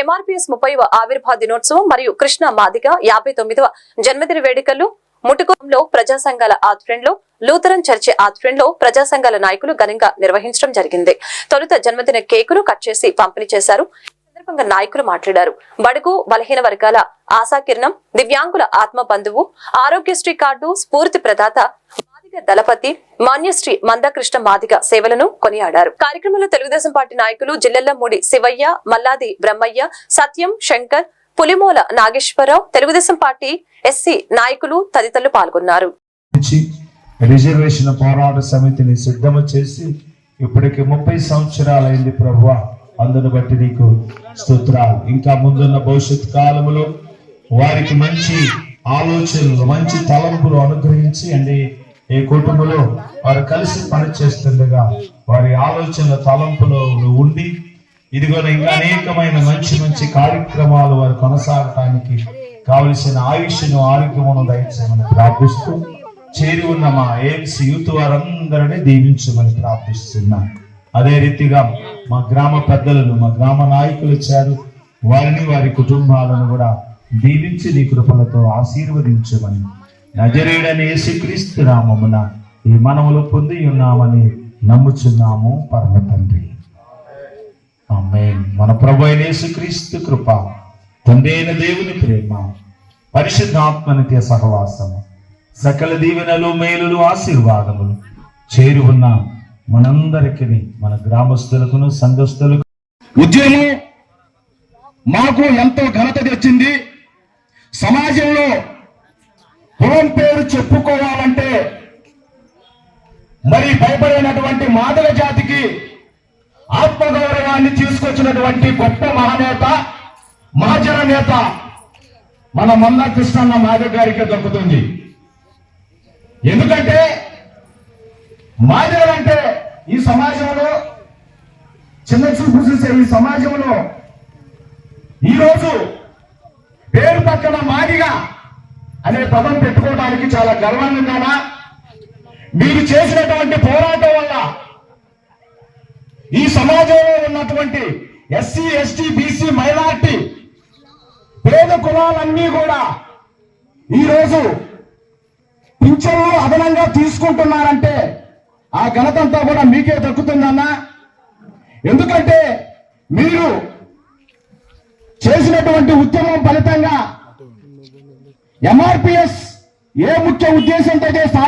MRPS 30వ ఆవిర్భావ దినోత్సవం మరియు కృష్ణ మాదిగ 59వ జన్మదిన వేడుకలు ముటుకులో ప్రజా సంఘాల ఆధ్వర్యంలో లూథరన్ చర్చి ఆధ్వర్యంలో ప్రజా సంఘాల నాయకులు ఘనంగా నిర్వహించడం జరిగింది. తొలుత జన్మదిన కేకును కట్ చేసి పంపిణీ చేశారు. సందర్భంగా నాయకులు మాట్లాడారు. బడుగు బలహీన వర్గాల ఆశాకిరణం, దివ్యాంగుల ఆత్మ బంధువు, ఆరోగ్యశ్రీ కార్డు స్ఫూర్తి ప్రదాత మాదిగ దళపతి మాన్యశ్రీ మందకృష్ణ మాదిగ సేవలను కొనియాడారు. కార్యక్రమంలో తెలుగుదేశం పార్టీ నాయకులు జిల్లెల్లమూడి శివయ్య, మల్లాది బ్రహ్మయ్య, సత్యం, శంకర్, పులిమూల నాగేశ్వరరావు, తెలుగుదేశం పార్టీ ఎస్సీ నాయకులు తదితరులు పాల్గొన్నారు. రిజర్వేషన్ పోరాట సమితిని సిద్ధము చేసి ఇప్పటికి 30 సంవత్సరాలైంది ప్రభువా. అందును బట్టి నీకు స్తోత్రాలు. ఇంకా ముందున్న భవిష్యత్ కాలంలో వారికి మంచి ఆలోచనలు, మంచి తలంపులు అనుగ్రహించి అండి ఈ కుటుంబంలో వారు కలిసి పనిచేస్తుండగా వారి ఆలోచనల తలంపులో ఉండి ఇదిగో ఇంకా అనేకమైన మంచి మంచి కార్యక్రమాలు వారు కొనసాగటానికి కావలసిన ఆయుష్ను, ఆరోగ్యమును దయచేయమని ప్రార్థిస్తూ చేరి ఉన్న మా ఏఎంసీ యూత్ వారందరినీ దీవించమని ప్రార్థిస్తున్నాం. అదే రీతిగా మా గ్రామ పెద్దలను, మా గ్రామ నాయకులు ఇచ్చారు, వారిని వారి కుటుంబాలను కూడా దీవించి నీ కృపలతో ఆశీర్వదించమని నజరేయుడైన యేసుక్రీస్తు నామమున ఈ మనములు పొంది ఉన్నామని నమ్ముచున్నాము పరమ తండ్రి. ఆమేన్. మన ప్రభు అయిన యేసుక్రీస్తు కృప, తండ్రి అయిన దేవుని ప్రేమ, పరిశుద్ధాత్మనిత్య సహవాసము, సకల దీవెనలు, మేలులు, ఆశీర్వాదములు చేరి ఉన్న మనందరికీ, మన గ్రామస్తులకును సంఘస్థులకు ఉద్యమం మాకు ఎంతో ఘనత తెచ్చింది. సమాజంలో కులం పేరు చెప్పుకోవాలంటే మరి భయపడినటువంటి మాదిగ జాతికి ఆత్మగౌరవాన్ని తీసుకొచ్చినటువంటి గొప్ప మహానేత, మహాజన నేత మన మందకృష్ణ మాదిగ గారికి దక్కుతుంది. ఎందుకంటే మాదిగలంటే ఈ సమాజంలో చిన్న చూపు చూసే ఈ సమాజంలో ఈరోజు పేరు పక్కన మాదిగ అనే పదం పెట్టుకోవడానికి చాలా గర్వంగా మీరు చేసినటువంటి పోరాటం వల్ల ఈ సమాజంలో ఉన్నటువంటి ఎస్సీ, ఎస్టీ, బీసీ, మైనార్టీ పేద కులాలన్నీ కూడా ఈరోజు పింఛన్లు అదనంగా తీసుకుంటున్నారంటే ఆ ఘనతంతా కూడా మీకే దక్కుతుందన్నా. ఎందుకంటే మీరు చేసినటువంటి ఉద్యమం ఫలితంగా ఎంఆర్పీఎస్ ఏ ముఖ్య ఉద్దేశంతో